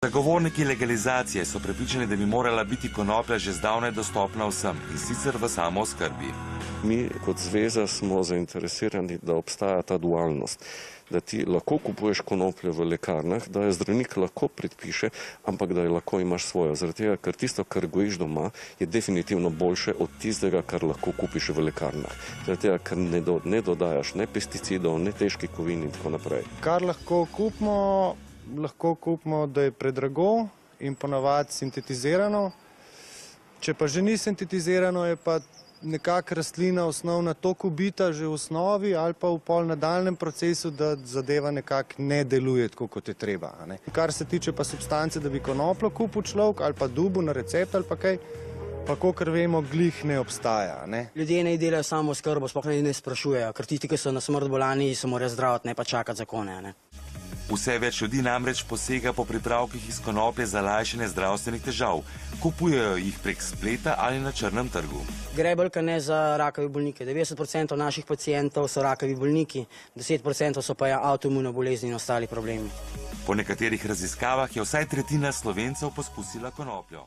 Zagovorniki legalizacije so prepričani, da bi morala biti konoplja že zdavnaj dostopna vsem, in sicer v samooskrbi. Mi kot zveza smo zainteresirani, da obstaja ta dualnost, da ti lahko kupuješ konopljo v lekarnah, da jo zdravnik lahko predpiše, ampak da jo lahko imaš svojo. Zaradi tega, ker tisto, kar gojiš doma, je definitivno boljše od tistega, kar lahko kupiš v lekarnah. Zaradi tega, ker ne dodajaš ne pesticidov, ne težkih kovin in tako naprej. Kar lahko kupimo, da je predrago in ponavadi sintetizirano. Če pa že ni sintetizirano, je pa nekako rastlina osnovna toliko ubita že v osnovi ali pa v pol nadaljnem procesu, da zadeva nekako ne deluje tako, kot je treba. Kar se tiče pa substance, da bi konopljo kupil človek ali pa dubu na recept ali pa kaj, pa kakor vemo, glih ne obstaja. Ljudje ne delajo samooskrbo, sploh ne sprašujejo, ker tisti, ki so na smrt bolani, se morajo zdraviti, ne pa čakati zakone. Vse več ljudi namreč posega po pripravkih iz konoplje za lajšanje zdravstvenih težav. Kupujejo jih prek spleta ali na črnem trgu. Gre bolj kot ne za rakave bolnike. 90% naših pacientov so rakavi bolniki, 10% so pa avtoimune bolezni in ostali problemi. Po nekaterih raziskavah je vsaj tretjina Slovencev poskusila konopljo.